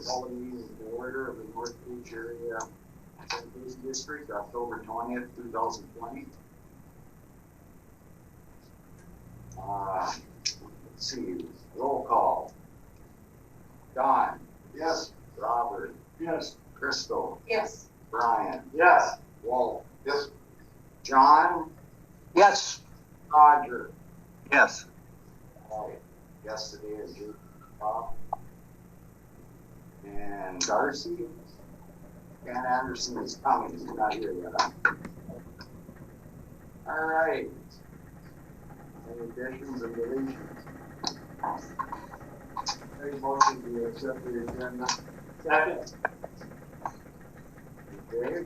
Call the meeting to order of the North Beach Area Sanitation District, October 20th, 2020. Let's see, roll call. Don. Yes. Robert. Yes. Crystal. Yes. Brian. Yes. Walt. Yes. John. Yes. Roger. Yes. All right. Yes, today is your and Darcy. Ken Anderson is coming. He's not here yet. All right. Any additions and deletions? Any motion to accept the agenda? Second. Okay.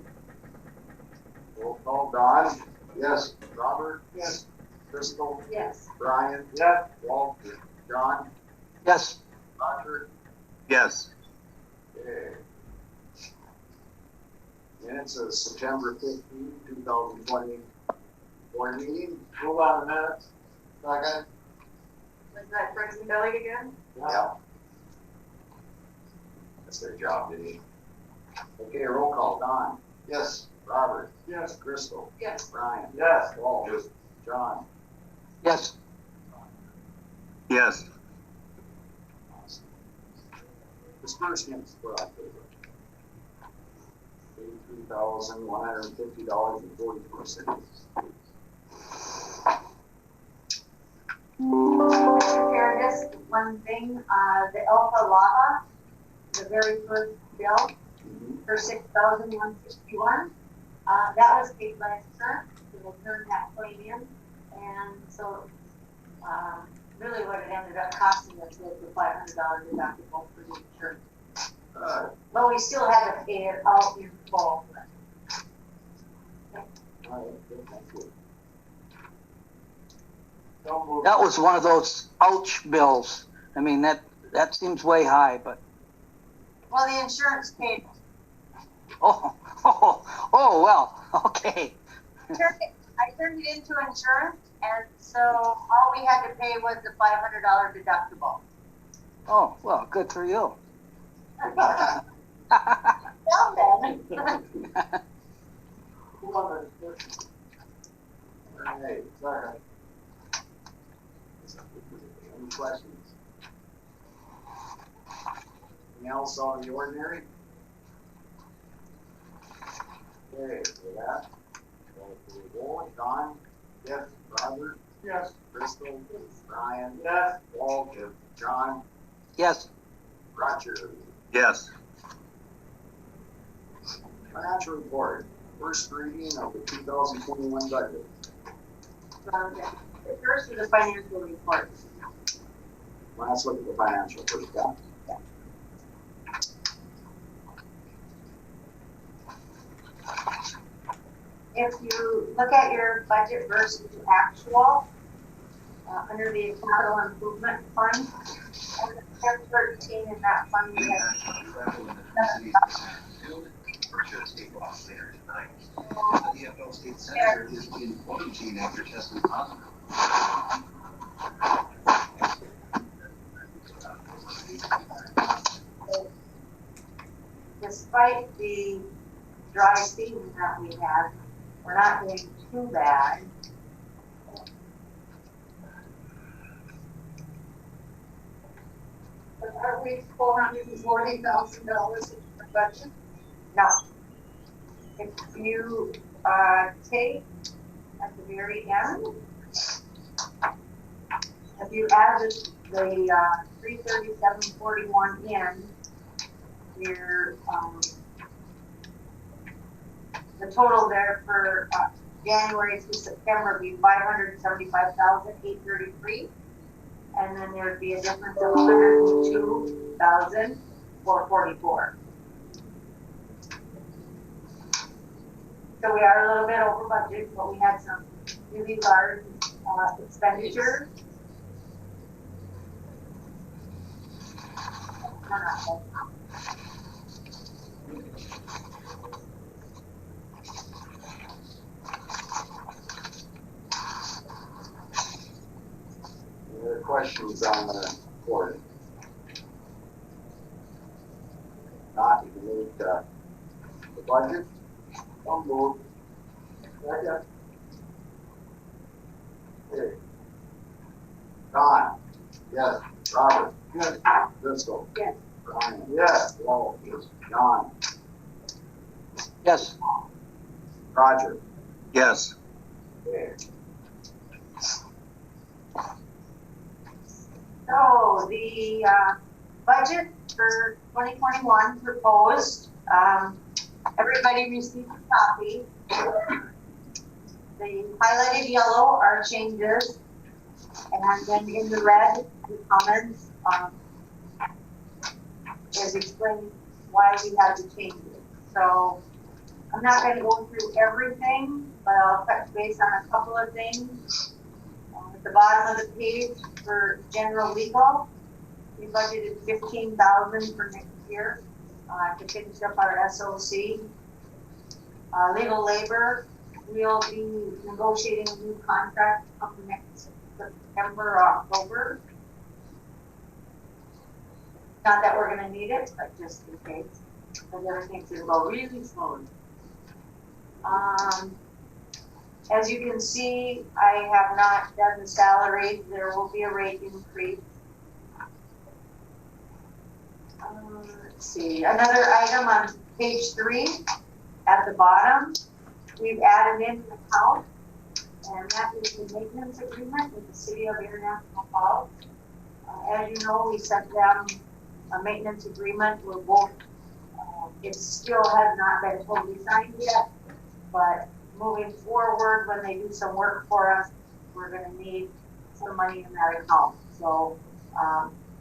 Roll call. Don. Yes. Robert. Yes. Crystal. Yes. Brian. Yes. Walter. John. Yes. Roger. Yes. Okay. Minutes of September 15, 2020 board meeting. Move on the minutes. Second. Was that Briggs and Billy again? Yeah. That's their job, didn't Okay, roll call. Don. Yes. Robert. Yes. Crystal. Yes. Brian. Yes. Walt. Yes. John. Yes. Yes. Disbursements for October. $83,150.44. Compare this one thing, the Alpha Lava, the very first bill for $6,161. That was paid by insurance, so we'll turn that claim in. And so, really what it ended up costing us was the $500 deductible for the insurance. But we still had to pay it all in full. All right, good, thank you. That was one of those ouch bills. I mean, that seems way high, but Well, the insurance paid. oh well, okay. I turned it into insurance, and so all we had to pay was the $500 deductible. Oh well, good for you. Well then. All right, sorry. Any questions? Anything else out of the ordinary? Okay, with that, we'll go. Don? Yes. Robert? Yes. Crystal? Brian? Yes. Walt? John? Yes. Roger? Yes. Financial report. First reading of the 2021 budget. First is the financial report. Well, let's look at the financial first. Yeah. If you look at your budget versus actual, under the capital improvement fund, under 1013 in that fund, we The DFL state senator is in Koochiching after testing positive. despite the dry season that we had, we're not doing too bad. But are we $440,000 in the budget? No. If you take at the very end, if you add the 337.41 in, your the total there for January through September would be $575,833, and then there'd be a difference of $102,444. So we are a little bit over budget, but we had some really large expenditures. Any other questions on the report? the budget. I'll move. Second. Okay. Don? Yes. Robert? Yes. Driscoll? Yes. Brian? Yes. Walt? Yes. John? Yes. Roger? Yes. Okay. So the budget for 2021 proposed, everybody received a copy. The highlighted yellow are changes, and then in the red, the comments is explaining why we had to change it. So I'm not going to go through everything, but I'll touch base on a couple of things. At the bottom of the page for general legal, we budgeted $15,000 for next year to finish up our SOC. Legal labor, we'll be negotiating a new contract come next September or October. Not that we're going to need it, but just in case, because everything's going to go really slowly. As you can see, I have not done the salary. There will be a rate increase. Let's see, another item on page 3 at the bottom, we've added in an account, and that is the maintenance agreement with the City of International Falls. As you know, we sent them a maintenance agreement. We're both, it still has not been totally signed yet, but moving forward, when they do some work for us, we're going to need some money in that account. So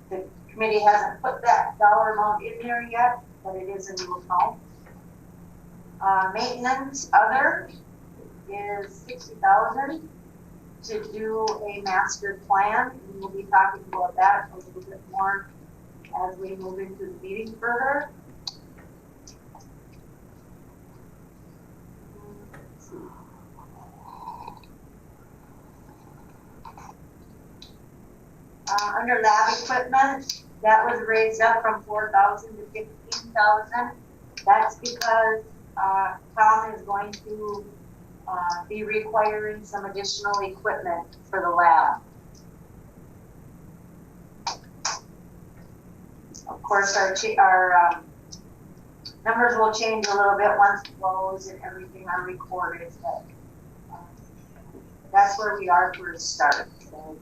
the committee hasn't put that dollar amount in there yet, but it is a new account. Maintenance other is $60,000 to do a master plan. And we'll be talking about that a little bit more as we move into the meeting further. Under lab equipment, that was raised up from $4,000 to $15,000. That's because Tom is going to be requiring some additional equipment for the lab. Of course, our numbers will change a little bit once the flows and everything are recorded, but that's where we are for a start. So,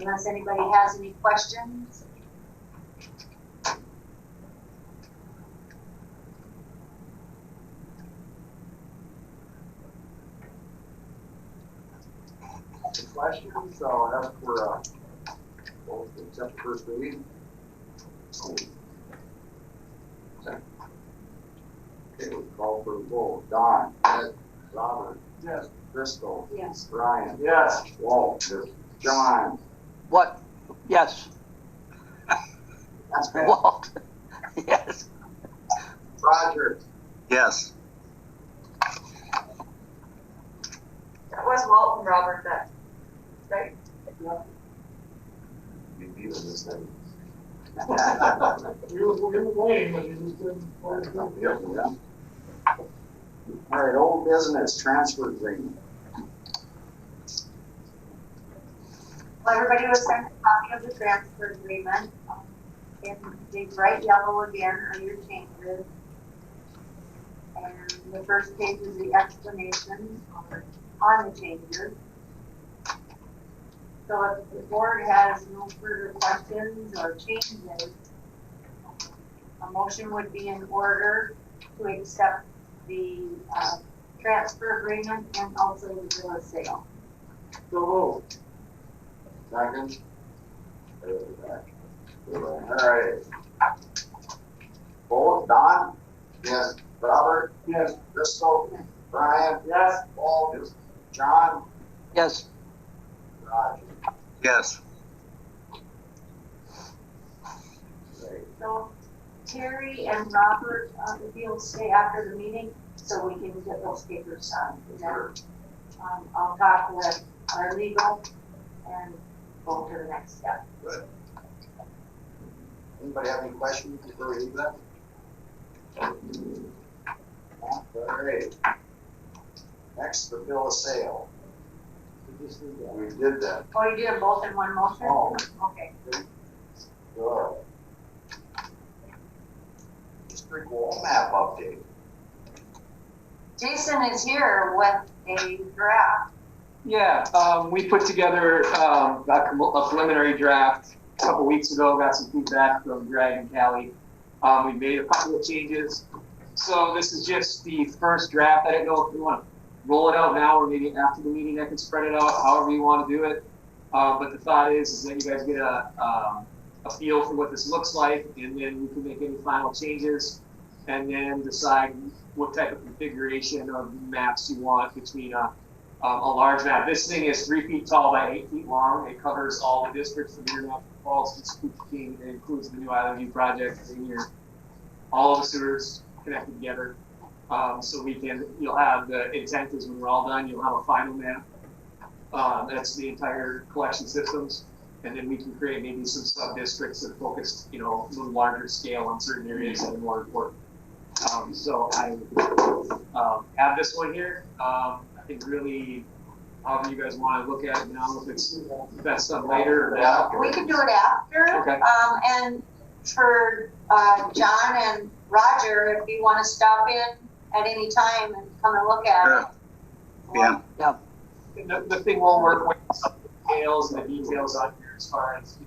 unless anybody has any questions. Any questions? So I'll ask for both accept the first reading. Second. Okay, we'll call for a vote. Don? Yes. Robert? Yes. Driscoll? Yes. Brian? Yes. Walt? Yes. John? What? Yes. That's bad. Walt? Yes. Roger? Yes. That was Walt and Robert, that, right? You needed this thing. You were waiting, but you just didn't. Yeah. All right, old business transfer agreement. Well, everybody was sent a copy of the transfer agreement. In the bright yellow again are your changes. And the first page is the explanation on the changes. So if the board has no further questions or changes, a motion would be in order to accept the transfer agreement and also the bill of sale. So moved. Second. All right. Vote. Don? Yes. Robert? Yes. Driscoll? Yes. Brian? Yes. Walt? Yes. John? Yes. Roger? Yes. So Terry and Robert, if you'll stay after the meeting so we can get those papers signed. And then I'll talk with our legal and go to the next step. Good. Anybody have any questions before we leave that? All right. Next, the bill of sale. We did that. Oh, you did them both in one motion? Oh. Okay. Good. District wall map update. Jason is here with a draft. Yeah, we put together a preliminary draft a couple weeks ago, got some feedback from Greg and Callie. We made a couple of changes. So this is just the first draft. I didn't know if you want to roll it out now or maybe after the meeting I can spread it out, however you want to do it. But the thought is that you guys get a feel for what this looks like, and then we can make any final changes and then decide what type of configuration of maps you want between a large map. This thing is 3 feet tall by 8 feet long. It covers all the districts from here Natural Falls to Koochiching. It includes the new Island View project in here. All of the sewers connected together. So you'll have the intent is when we're all done, you'll have a final map. That's the entire collection systems. And then we can create maybe some sub-districts that focus, a little larger scale on certain areas that are more important. So I have this one here. I think really, however you guys want to look at it now, if it's best done later or after. We can do it after. Okay. And for John and Roger, if you want to stop in at any time and come and look at it. Yeah. The thing we'll work with some of the details and the details on here as far as,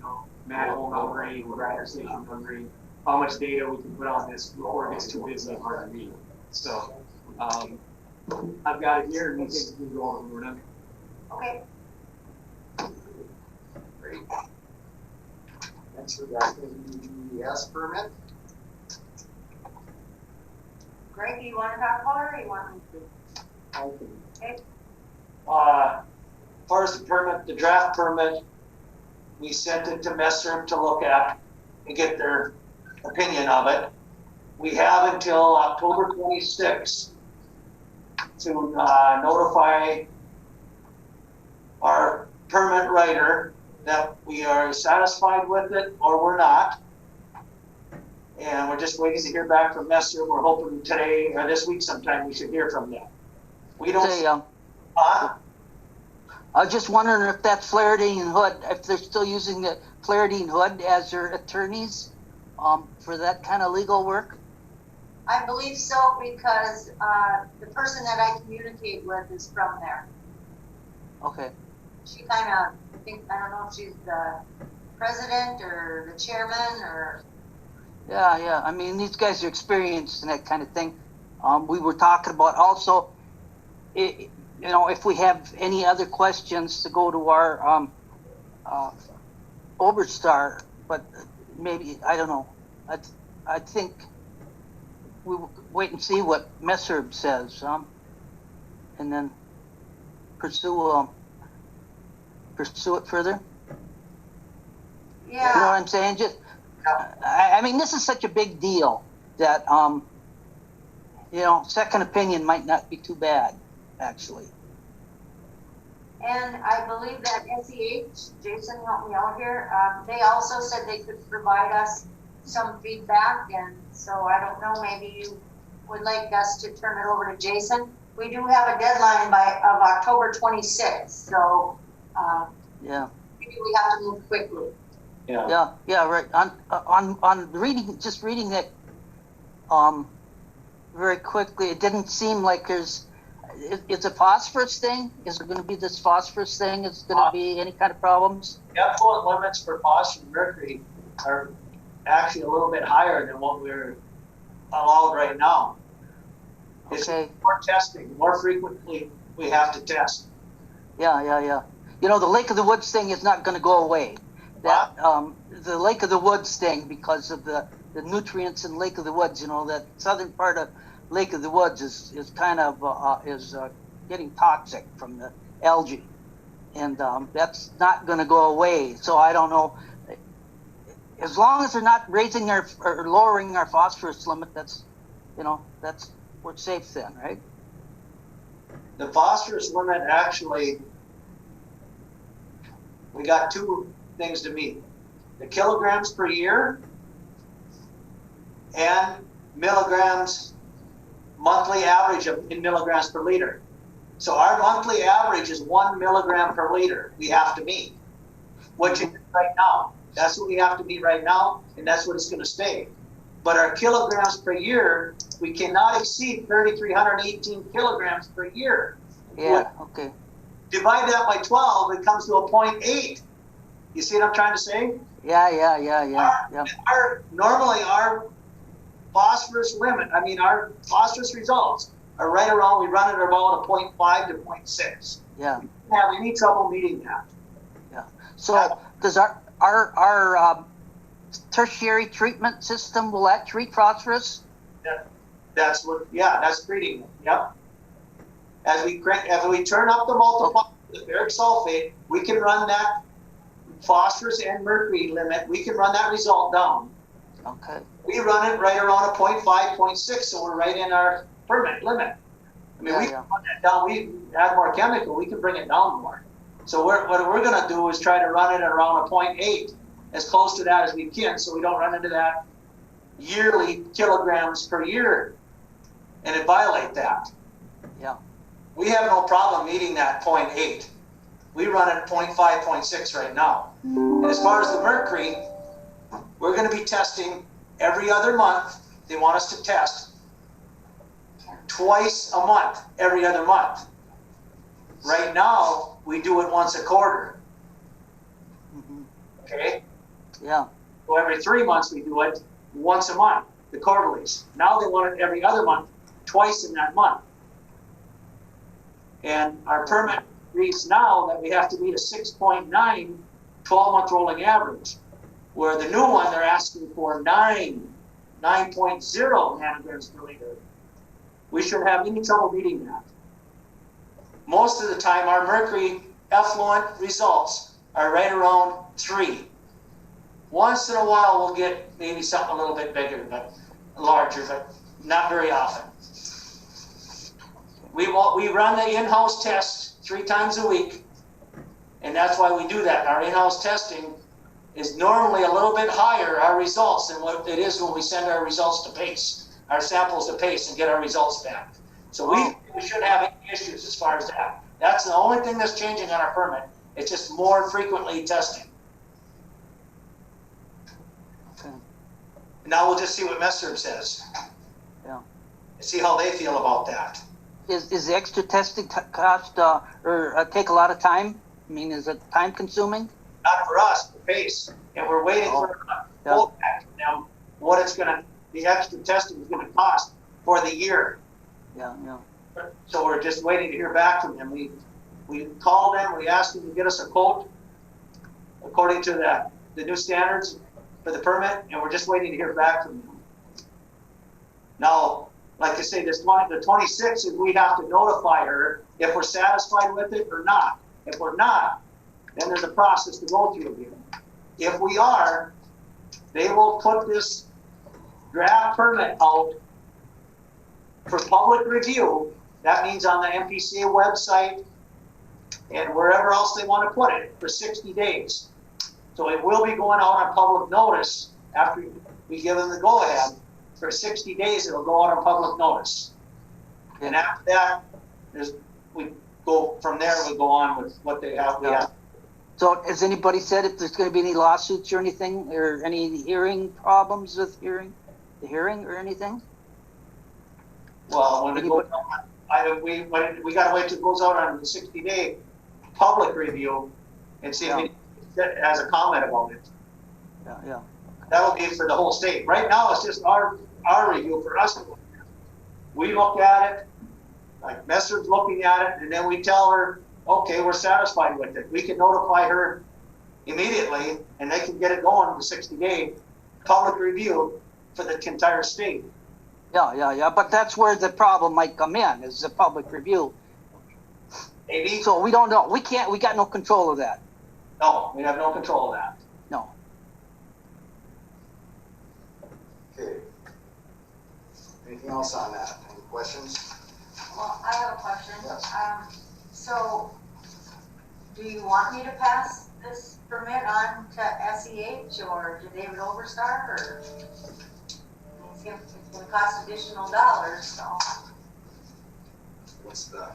manhole numbering, grinder station numbering, how much data we can put on this before it gets too busy and hard to read. So, I've got it here and we can go over when we're done. Okay. Great. Next, we got the DES permit. Greg, do you want to talk about it or you want me to? Okay. As far as the permit, the draft permit, we sent it to Messer to look at and get their opinion of it. We have until October 26th to notify our permit writer that we are satisfied with it or we're not. And we're just waiting to hear back from Messer. We're hoping today or this week sometime we should hear from them. We don't. Say, I was just wondering if that Flaherty and Hood, if they're still using the Flaherty and Hood as their attorneys for that kind of legal work. I believe so because the person that I communicate with is from there. Okay. She kind of, I don't know if she's the president or the chairman or. Yeah. I mean, these guys are experienced in that kind of thing. We were talking about also, if we have any other questions to go to our Oberstar, but maybe, I don't know. I think we will wait and see what Messer says, and then pursue it further. Yeah. You know what I'm saying? Just, I mean, this is such a big deal that, second opinion might not be too bad, actually. And I believe that SEH, Jason helped me out here, they also said they could provide us some feedback, and so I don't know, maybe you would like us to turn it over to Jason. We do have a deadline of October 26th, so Yeah. maybe we have to move quickly. Yeah. Yeah, right. On reading that, very quickly, it didn't seem like it's a phosphorus thing. Is there going to be this phosphorus thing? Is going to be any kind of problems? The effluent limits for phosphorus and mercury are actually a little bit higher than what we're allowed right now. It's Okay. more testing, more frequently we have to test. Yeah. The Lake of the Woods thing is not going to go away. That the Lake of the Woods thing, because of the nutrients in Lake of the Woods, that southern part of Lake of the Woods is kind of getting toxic from the algae, and that's not going to go away. So I don't know. As long as they're not raising or lowering our phosphorus limit, we're safe then, right? The phosphorus limit actually, we got two things to meet. The kilograms per year and milligrams monthly average in milligrams per liter. So our monthly average is 1 milligram per liter we have to meet, which is right now. That's what we have to meet right now, and that's what it's going to stay. But our kilograms per year, we cannot exceed 3,318 kilograms per year. Yeah, okay. Divide that by 12, it comes to a 0.8. You see what I'm trying to say? Yeah. Normally our phosphorus limit, our phosphorus results are right around, we run it about a 0.5 to 0.6. Yeah. We don't have any trouble meeting that. Yeah. So does our tertiary treatment system, will that treat phosphorus? That's treating it. Yep. As we turn up the multiplier, the ferric sulfate, we can run that phosphorus and mercury limit. We can run that result down. Okay. We run it right around a 0.5, 0.6, so we're right in our permit limit. We can run that down. We add more chemical, we can bring it down more. So what we're going to do is try to run it at around a 0.8, as close to that as we can, so we don't run into that yearly kilograms per year and it violate that. Yeah. We have no problem meeting that 0.8. We run it at 0.5, 0.6 right now. And as far as the mercury, we're going to be testing every other month. They want us to test twice a month, every other month. Right now, we do it once a quarter. Okay? Yeah. So every 3 months we do it once a month, the quarterlies. Now they want it every other month, twice in that month. And our permit reads now that we have to meet a 6.9 12-month rolling average, where the new one they're asking for 9.0 nanograms per liter. We shouldn't have any trouble meeting that. Most of the time, our mercury effluent results are right around 3. Once in a while, we'll get maybe something a little bit bigger, but larger, but not very often. We run the in-house test 3 times a week, and that's why we do that. Our in-house testing is normally a little bit higher, our results, than what it is when we send our results to PACE, our samples to PACE and get our results back. So we shouldn't have any issues as far as that. That's the only thing that's changing on our permit. It's just more frequently testing. Okay. Now we'll just see what Messerb says. Yeah. See how they feel about that. Is the extra testing cost or take a lot of time? I mean, is it time consuming? Not for us, for PACE. And we're waiting for a quote back from them, what the extra testing is gonna cost for the year. Yeah. So we're just waiting to hear back from them. We called them, we asked them to get us a quote according to the new standards for the permit, and we're just waiting to hear back from them. Now, like I say, the 26th is we have to notify her if we're satisfied with it or not. If we're not, then there's a process to go through again. If we are, they will put this draft permit out for public review. That means on the MPCA website and wherever else they want to put it for 60 days. So it will be going out on public notice after we give them the go-ahead. For 60 days, it'll go out on public notice. And after that, we go from there, we go on with what they have. Yeah. So has anybody said if there's going to be any lawsuits or anything, or any hearing problems with the hearing or anything? Well, when it goes on, we got to wait till it goes out on the 60-day public review and see if it has a comment about it. Yeah. That'll be for the whole state. Right now, it's just our review for us. We look at it, like Messer's looking at it, and then we tell her, okay, we're satisfied with it. We can notify her immediately, and they can get it going in the 60-day public review for the entire state. Yeah. But that's where the problem might come in, is the public review. Maybe. So we don't know. We got no control of that. No, we have no control of that. No. Okay. Anything else on that? Any questions? Well, I have a question. Yes. So, do you want me to pass this permit on to SEH or to David Overstar, or? gonna cost additional dollars, so. What's the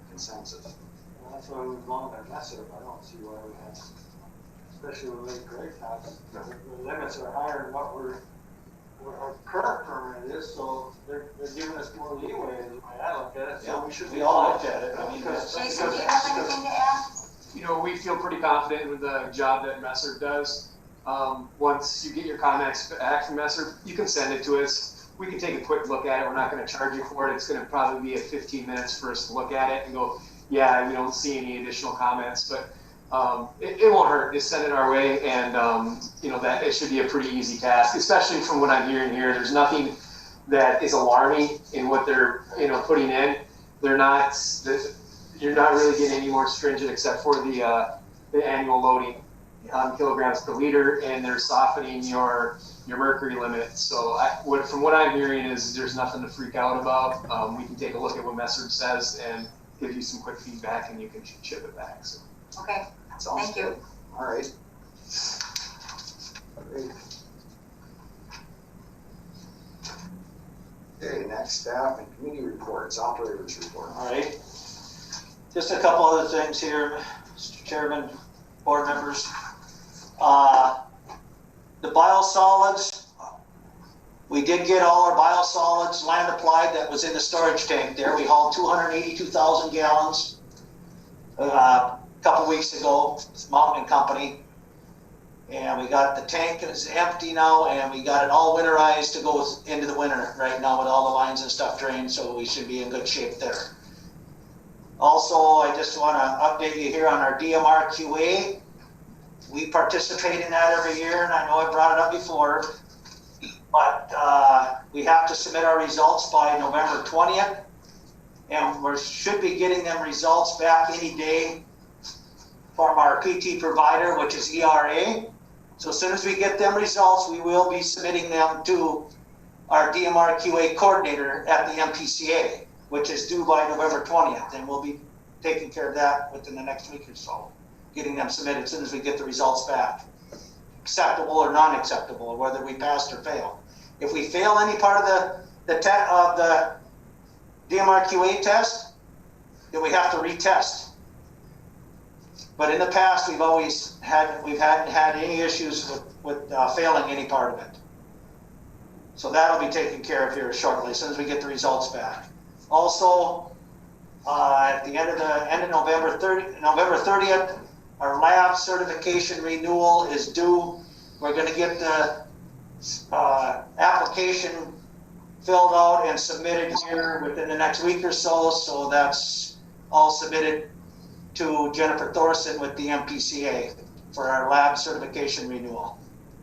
consensus? Well, that's why we want that method. I don't see why we have, especially with Lake Great House, the limits are higher than what our current permit is, so they're giving us more leeway, is the way I look at it, so we should. We all looked at it, I mean, Jason, do you have anything to add? You know, we feel pretty confident with the job that Messer does. Once you get your comments back from Messer, you can send it to us. We can take a quick look at it. We're not going to charge you for it. It's going to probably be 15 minutes for us to look at it and go, yeah, we don't see any additional comments, but it won't hurt. Just send it our way, and you know, that it should be a pretty easy task, especially from what I'm hearing here. There's nothing that is alarming in what they're, you know, putting in. They're not. You're not really getting any more stringent except for the annual loading on kilograms per liter, and they're softening your mercury limit. So from what I'm hearing is there's nothing to freak out about. We can take a look at what Messard says and give you some quick feedback, and you can ship it back. So. Okay, Sounds thank you. good. All right. Great. Okay, next, staff and committee reports, operators report. All right. Just a couple other things here, Mr. Chairman, board members. The biosolids, we did get all our biosolids land applied that was in the storage tank there. We hauled 282,000 gallons a couple weeks ago, Mountain Company. And we got the tank is empty now, and we got it all winterized to go into the winter right now with all the lines and stuff drained, so we should be in good shape there. Also, I just want to update you here on our DMR QA. We participate in that every year, and I know I brought it up before, but we have to submit our results by November 20th, and we should be getting them results back any day from our PT provider, which is ERA. So as soon as we get them results, we will be submitting them to our DMR QA coordinator at the MPCA, which is due by November 20th, and we'll be taking care of that within the next week or so, getting them submitted as soon as we get the results back, acceptable or non-acceptable, whether we passed or failed. If we fail any part of the DMR QA test, then we have to retest. But in the past, we hadn't had any issues with failing any part of it. So that'll be taken care of here shortly, as soon as we get the results back. Also, at the end of November 30th, our lab certification renewal is due. We're going to get the application filled out and submitted here within the next week or so. So that's all submitted to Jennifer Thorson with the MPCA for our lab certification renewal,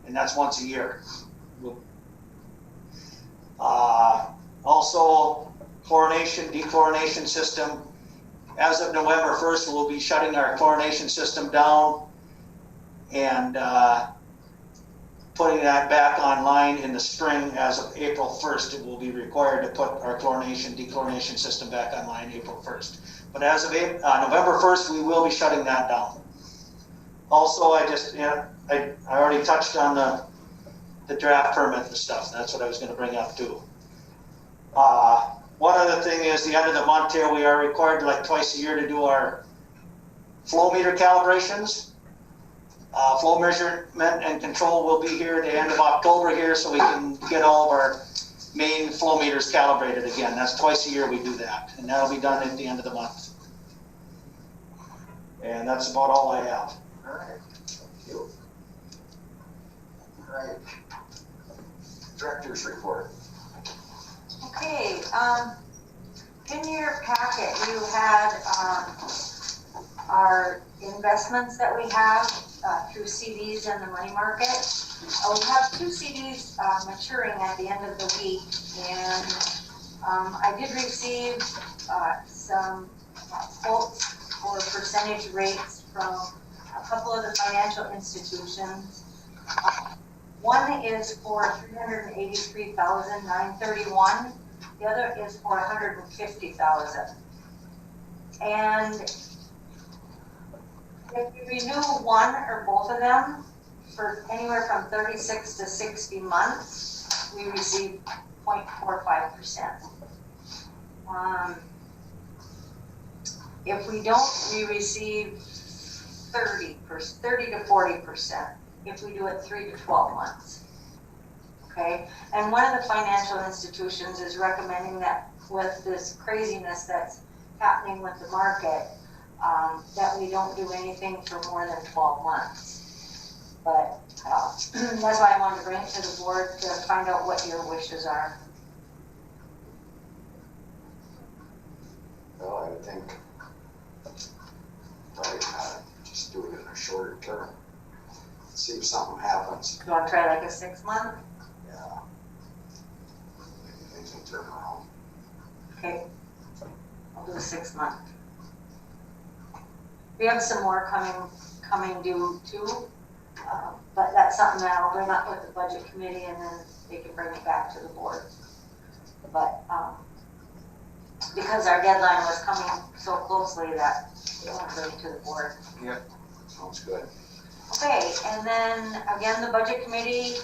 and that's once a year. Also, chlorination, dechlorination system. As of November 1st, we'll be shutting our chlorination system down and putting that back online in the spring. As of April 1st, it will be required to put our chlorination, dechlorination system back online April 1st. But as of November 1st, we will be shutting that down. Also, I already touched on the draft permit and stuff. That's what I was going to bring up too. One other thing is the end of the month here, we are required like twice a year to do our flow meter calibrations. Flow measurement and control will be here at the end of October here, so we can get all of our main flow meters calibrated again. That's twice a year we do that, and that'll be done at the end of the month. And that's about all I have. All right. Thank you. All right. Director's report. Okay, in your packet, you had our investments that we have through CDs and the money market. We have 2 CDs maturing at the end of the week, and I did receive some quotes for percentage rates from a couple of the financial institutions. One is for $383,931. The other is for $150,000. And if you renew one or both of them for anywhere from 36 to 60 months, we receive 0.45%. If we don't, we receive 30 to 40%, if we do it 3 to 12 months. Okay, and one of the financial institutions is recommending that with this craziness that's happening with the market, that we don't do anything for more than 12 months. But that's why I wanted to bring it to the board to find out what your wishes are. Well, I would think, right, just do it in a shorter term. See if something happens. You want to try like a 6 month? Yeah. Maybe things will turn around. Okay, I'll do a 6 month. We have some more coming due too, but that's something that I'll bring up with the budget committee and then they can bring it back to the board. But because our deadline was coming so closely that we want to bring it to the board. Yeah, sounds good. Okay, and then again, the budget committee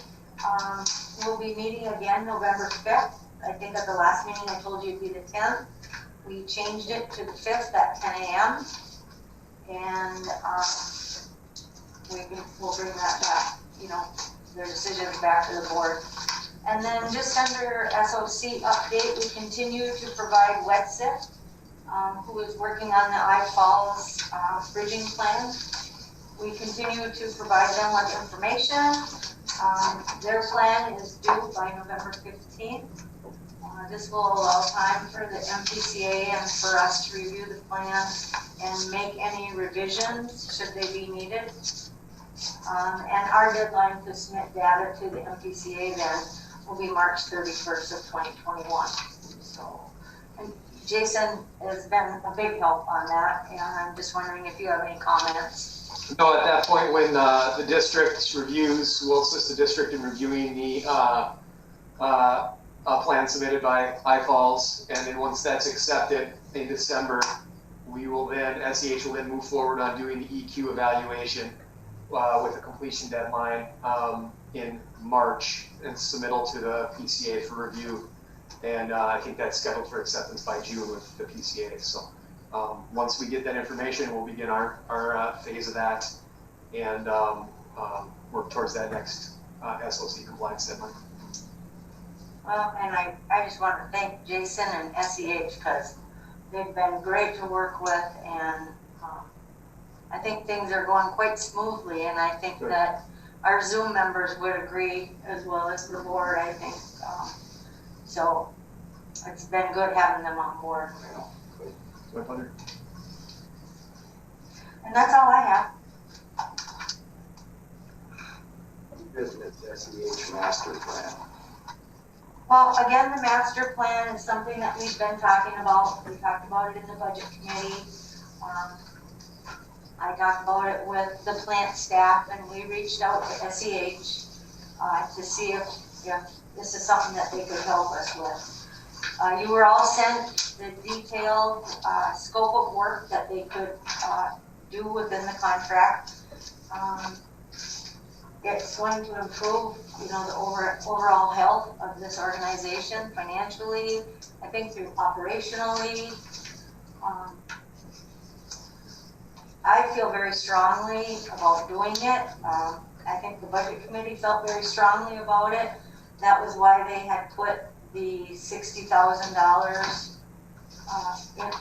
will be meeting again November 5th. I think at the last meeting I told you it'd be the 10th. We changed it to the 5th at 10 a.m. And we'll bring that back, you know, their decisions back to the board. And then just under SOC update, we continue to provide WETSIP, who is working on the I Falls bridging plan. We continue to provide them with information. Their plan is due by November 15th. This will allow time for the MPCA and for us to review the plan and make any revisions should they be needed. And our deadline to submit data to the MPCA then will be March 31st of 2021. So, and Jason has been a big help on that, and I'm just wondering if you have any comments. No, at that point when the district reviews, we'll assist the district in reviewing the plan submitted by iFalls, and then once that's accepted in December, we will then, SEH will then move forward on doing the EQ evaluation with a completion deadline in March and submittal to the PCA for review. And I think that's scheduled for acceptance by June with the PCA. So once we get that information, we'll begin our phase of that and work towards that next SOC compliance deadline. Well, and I just want to thank Jason and SEH because they've been great to work with, and I think things are going quite smoothly, and I think that our Zoom members would agree as well as the board, I think. So it's been good having them on board. And that's all I have. Business SEH master plan. Well, again, the master plan is something that we've been talking about. We talked about it in the budget committee. I talked about it with the plant staff, and we reached out to SEH to see if this is something that they could help us with. You were all sent the detailed scope of work that they could do within the contract. It's going to improve, you know, the overall health of this organization financially, I think through operationally. I feel very strongly about doing it. I think the budget committee felt very strongly about it. That was why they had put the $60,000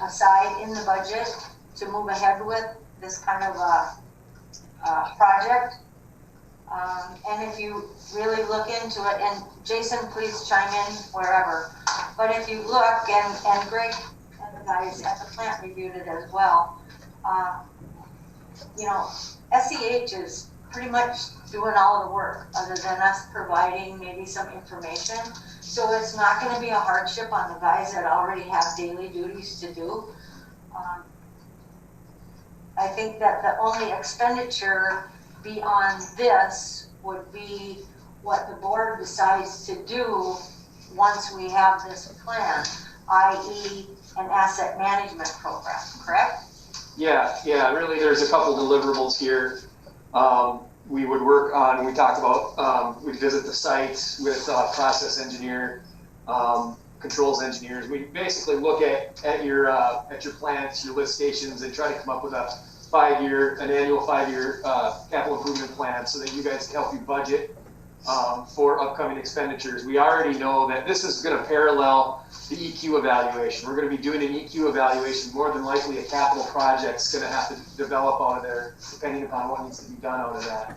aside in the budget to move ahead with this kind of a project. And if you really look into it, and Jason, please chime in wherever, but if you look, and Greg and the guys at the plant reviewed it as well, you know, SEH is pretty much doing all the work other than us providing maybe some information. So it's not going to be a hardship on the guys that already have daily duties to do. I think that the only expenditure beyond this would be what the board decides to do once we have this plan, i.e. an asset management program, correct? Yeah, really there's a couple deliverables here. we would work on, we talked about, we'd visit the site with process engineer, controls engineers. We basically look at your plants, your lift stations, and try to come up with an annual 5-year capital improvement plan so that you guys can help you budget for upcoming expenditures. We already know that this is going to parallel the EQ evaluation. We're going to be doing an EQ evaluation. More than likely, a capital project's going to have to develop out of there, depending upon what needs to be done out of that.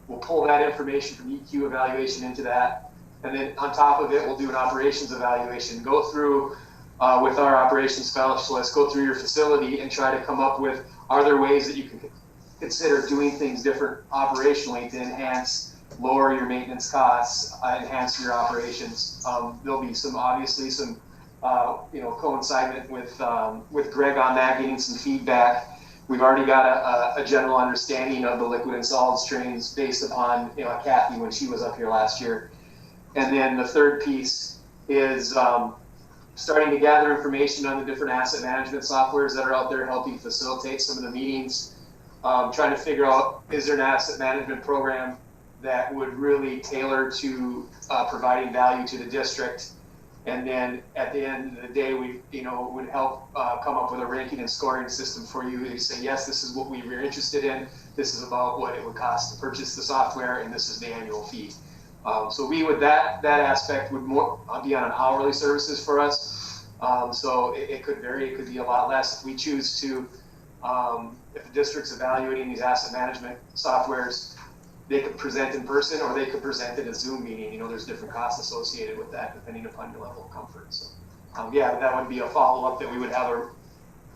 We'll pull that information from EQ evaluation into that, and then on top of it, we'll do an operations evaluation. Go through with our operations specialist, go through your facility and try to come up with, are there ways that you can consider doing things different operationally to lower your maintenance costs, enhance your operations. There'll be obviously some coincident with Greg on that, getting some feedback. We've already got a general understanding of the liquid and solid streams based upon Kathy when she was up here last year. And then the third piece is starting to gather information on the different asset management softwares that are out there, helping facilitate some of the meetings, trying to figure out, is there an asset management program that would really tailor to providing value to the district. And then at the end of the day, we would help come up with a ranking and scoring system for you to say, yes, this is what we were interested in. This is about what it would cost to purchase the software, and this is the annual fee. So that aspect would more be on an hourly services for us. So it could vary. It could be a lot less if we choose to. If the district's evaluating these asset management softwares, they could present in person or they could present in a Zoom meeting. There's different costs associated with that depending upon your level of comfort. So, that would be a follow-up that we would have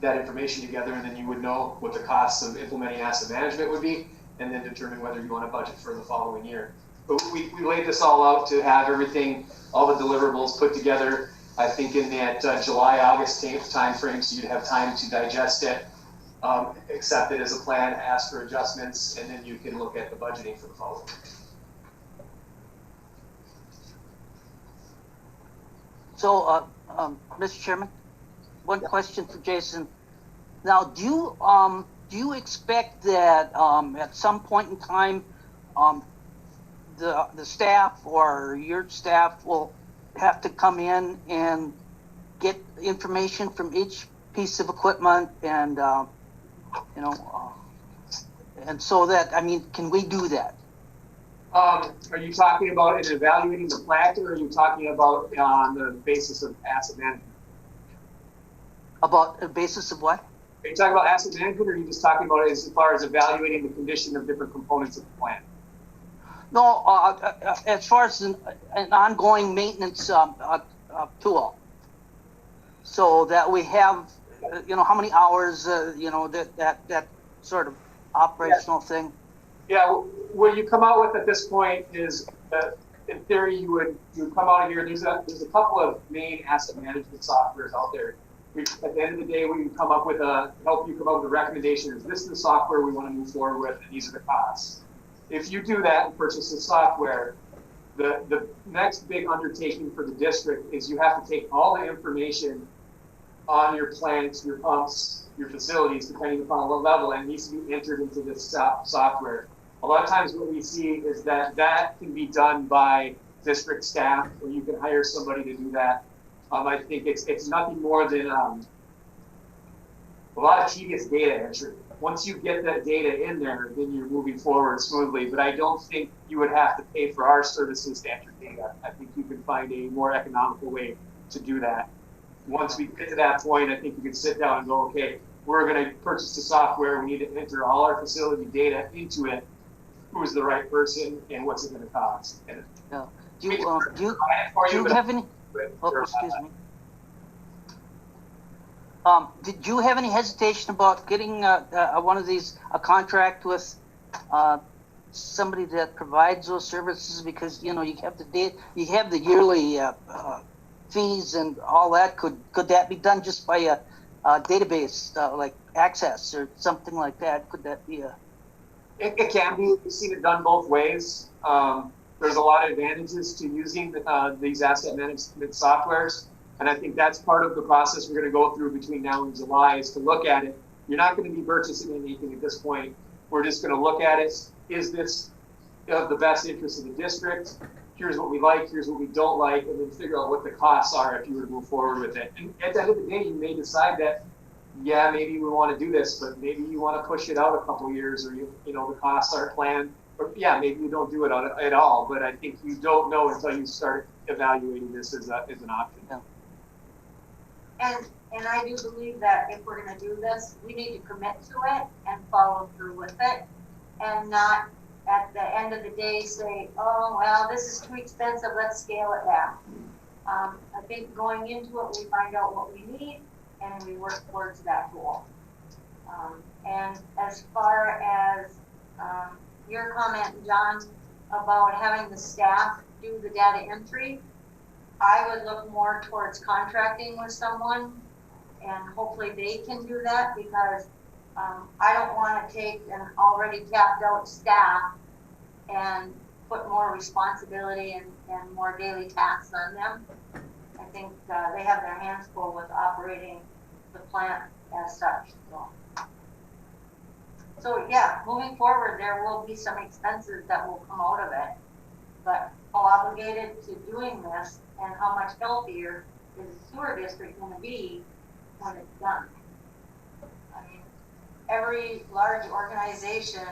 that information together, and then you would know what the costs of implementing asset management would be, and then determine whether you want to budget for the following year. But we laid this all out to have everything, all the deliverables put together, I think in that July, August time frame, so you'd have time to digest it, accept it as a plan, ask for adjustments, and then you can look at the budgeting for the following. So, Mr. Chairman, one question for Jason. Now, do you expect that at some point in time, the staff or your staff will have to come in and get information from each piece of equipment and and so that, can we do that? Are you talking about in evaluating the plant, or are you talking about on the basis of asset management? About the basis of what? Are you talking about asset management, or are you just talking about as far as evaluating the condition of different components of the plant? No, as far as an ongoing maintenance tool, so that we have, how many hours, that sort of operational thing. Yeah, what you come out with at this point is that in theory you would come out of here. There's a couple of main asset management softwares out there. At the end of the day, we can help you come up with a recommendation. Is this the software we want to move forward with, and these are the costs? If you do that and purchase the software, the next big undertaking for the district is you have to take all the information on your plants, your pumps, your facilities, depending upon what level, and it needs to be entered into this software. A lot of times what we see is that can be done by district staff, or you can hire somebody to do that. I think it's nothing more than a lot of tedious data entry. Once you get that data in there, then you're moving forward smoothly. But I don't think you would have to pay for our services to enter data. I think you can find a more economical way to do that. Once we get to that point, I think you can sit down and go, okay, we're going to purchase the software. We need to enter all our facility data into it. Who's the right person, and what's it going to cost? And yeah. Do you have any? Oh, excuse me. Did you have any hesitation about getting one of these, a contract with somebody that provides those services? Because you have the yearly fees and all that. Could that be done just by a database like Access or something like that? Could that be a? It can be. We've seen it done both ways. There's a lot of advantages to using these asset management softwares. And I think that's part of the process we're going to go through between now and July is to look at it. You're not going to be purchasing anything at this point. We're just going to look at it. Is this of the best interest of the district? Here's what we like, here's what we don't like, and then figure out what the costs are if you were to move forward with it. And at the end of the day, you may decide that, yeah, maybe we want to do this, but maybe you want to push it out a couple of years, or you know the costs aren't planned, or yeah, maybe you don't do it at all. But I think you don't know until you start evaluating this as an option. Yeah. And I do believe that if we're gonna do this, we need to commit to it and follow through with it, and not at the end of the day say, oh, well, this is too expensive, let's scale it down. I think going into it, we find out what we need and we work towards that goal. And as far as your comment, John, about having the staff do the data entry, I would look more towards contracting with someone, and hopefully they can do that, because I don't want to take an already tapped out staff and put more responsibility and more daily tasks on them. I think they have their hands full with operating the plant as such. So yeah, moving forward, there will be some expenses that will come out of it, but how obligated to doing this and how much healthier is the sewer district going to be when it's done? I mean, every large organization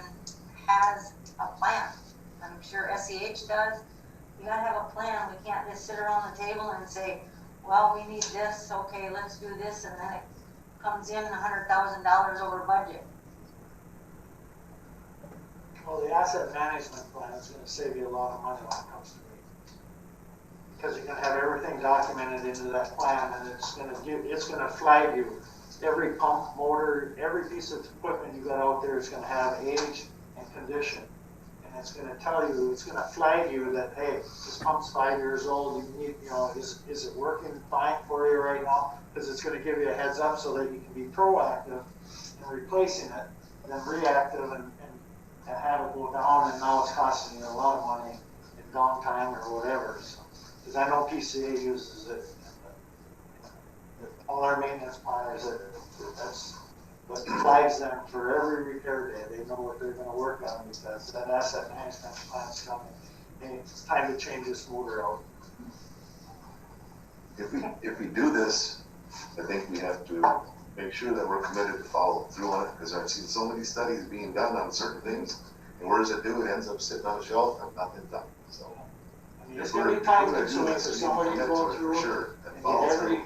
has a plan. I'm sure SEH does. You gotta have a plan. We can't just sit around the table and say, well, we need this, okay, let's do this, and then it comes in $100,000 over budget. Well, the asset management plan is gonna save you a lot of money when it comes to maintenance. Because you're gonna have everything documented into that plan, and it's gonna flag you. Every pump, motor, every piece of equipment you got out there is gonna have age and condition. And it's gonna tell you, it's gonna flag you that, hey, this pump's 5 years old, you need, is it working fine for you right now? Because it's gonna give you a heads up so that you can be proactive in replacing it, than reactive and have it go down, and now it's costing you a lot of money in downtime or whatever. Because I know PCA uses it. All our maintenance planners, that's what flags them for every repair day. They know what they're going to work on, because that asset management plan is coming. Hey, it's time to change this motor out. If we do this, I think we have to make sure that we're committed to follow through on it, because I've seen so many studies being done on certain things, and where does it do? It ends up sitting on a shelf and nothing done. So I mean, it's going to be time consuming for somebody to go through sure, and get every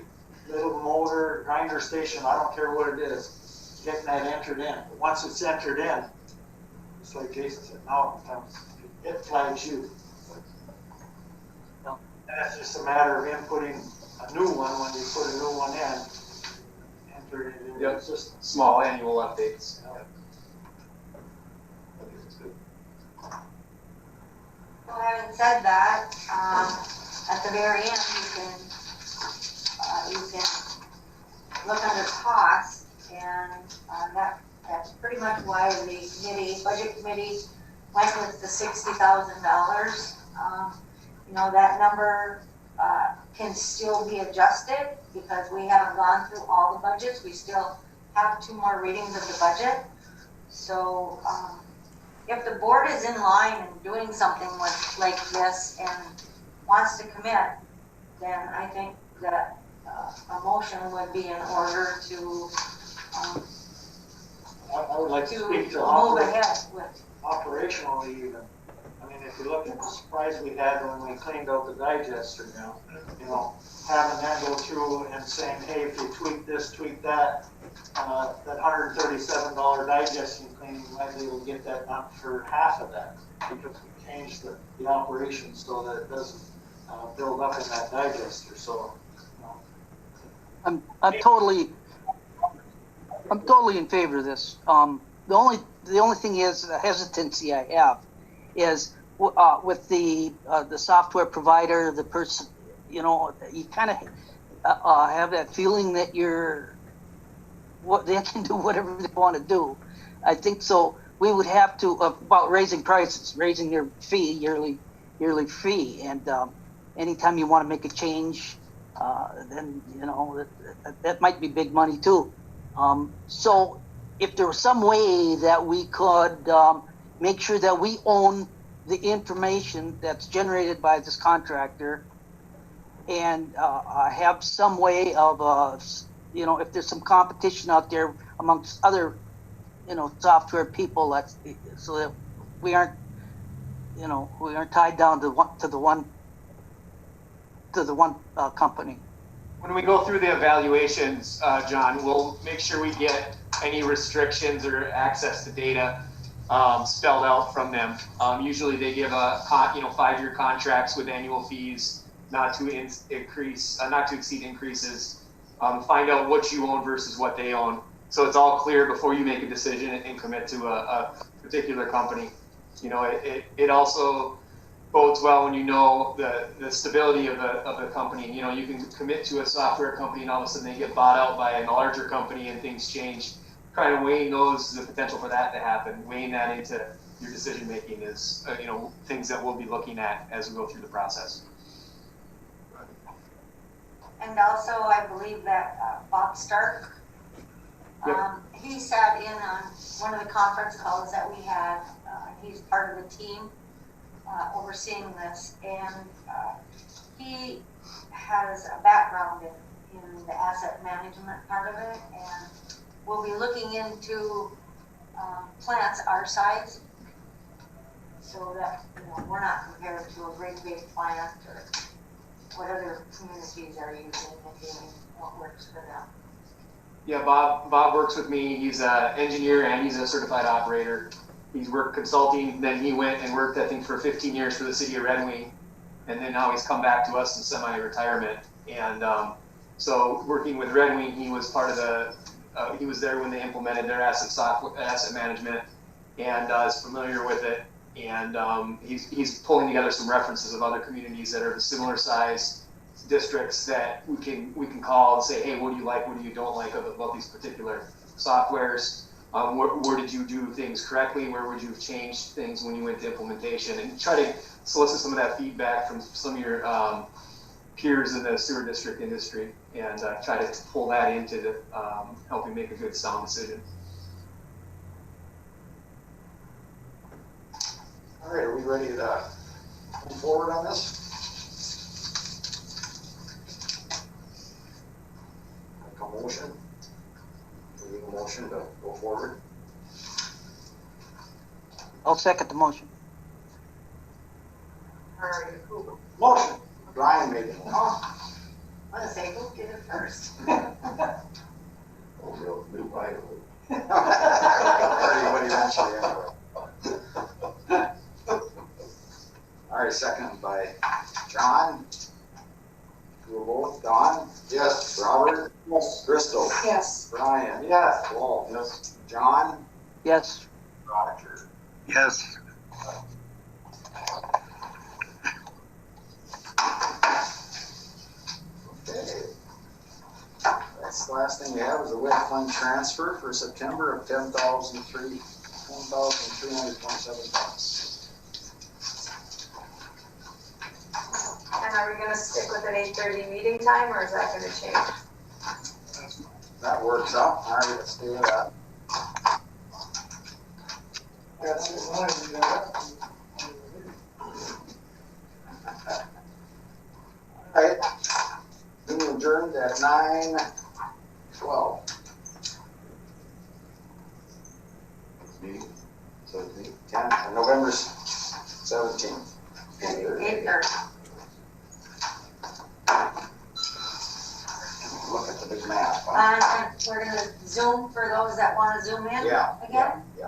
little motor, grinder station, I don't care what it is, getting that entered in. But once it's entered in, it's like Jason said, now it flags you. And that's just a matter of inputting a new one when you put a new one in. Enter it in. Yep. It's just Small annual updates. Well, having said that, at the very end, you can look under cost, and that's pretty much why the budget committee went with the $60,000. That number can still be adjusted, because we haven't gone through all the budgets. We still have 2 more readings of the budget. So if the board is in line and doing something like this and wants to commit, then I think that a motion would be in order to I would like to speak to move ahead with. operationally even. I mean, if you look at the surprise we had when we cleaned out the digester now, having that go through and saying, hey, if you tweak this, tweak that, that $137 digestion cleaning, you might be able to get that done for half of that, because we changed the operation so that it doesn't build up in that digester. So, I'm totally in favor of this. The only thing is, the hesitancy I have is with the software provider, the person, you kind of have that feeling that they can do whatever they want to do. I think so. We would have to about raising prices, raising their fee, yearly fee, and anytime you want to make a change, then that might be big money too. So if there was some way that we could make sure that we own the information that's generated by this contractor, and have some way of, you know, if there's some competition out there amongst other, you know, software people, that's so that we aren't, you know, we aren't tied down to the one company. When we go through the evaluations, John, we'll make sure we get any restrictions or access to data spelled out from them. Usually they give a 5-year contracts with annual fees, not to exceed increases. Find out what you own versus what they own, so it's all clear before you make a decision and commit to a particular company. You know, it also bodes well when you know the stability of the company. You know, you can commit to a software company and all of a sudden they get bought out by a larger company and things change. Kind of weighing the potential for that to happen, weighing that into your decision making is, you know, things that we'll be looking at as we go through the process. And also, I believe that Bob Stark, he sat in on one of the conference calls that we had. He's part of the team overseeing this, and he has a background in the asset management part of it, and we'll be looking into plants our size, so that, you know, we're not compared to a great big plant or what other communities are using and doing what works for them. Yeah, Bob works with me. He's an engineer and he's a certified operator. He's worked consulting, then he went and worked, I think, for 15 years for the city of Red Wing, and then now he's come back to us in semi-retirement. And so working with Red Wing, he was part of he was there when they implemented their asset management, and is familiar with it. And he's pulling together some references of other communities that are the similar size districts that we can call and say, hey, what do you like, what do you don't like about these particular softwares? Where did you do things correctly? Where would you have changed things when you went to implementation? And try to solicit some of that feedback from some of your peers in the sewer district industry, and try to pull that into helping make a good, sound decision. All right, are we ready to move forward on this? Make a motion. We need a motion to go forward. I'll second the motion. All right, who? Motion. Brian made the motion. Oh, I'm gonna say, who did it first? Oh, real new Bible. Everybody eventually, anyway. All right, second by John. Do a vote. Don? Yes. Robert? Yes. Crystal? Yes. Brian? Yes. Walt? Yes. John? Yes. Roger? Yes. Okay. That's the last thing we have is a WIC fund transfer for September of $1,327. And are we gonna stick with an 8:30 meeting time, or is that gonna change? That works out. All right, let's do that. That's it, line, you know that. All right. Meeting adjourned at 9:12. Meeting, 17. November 17th. 8:30. Look at the big map. We're gonna Zoom for those that wanna Zoom in Yeah, again? yeah.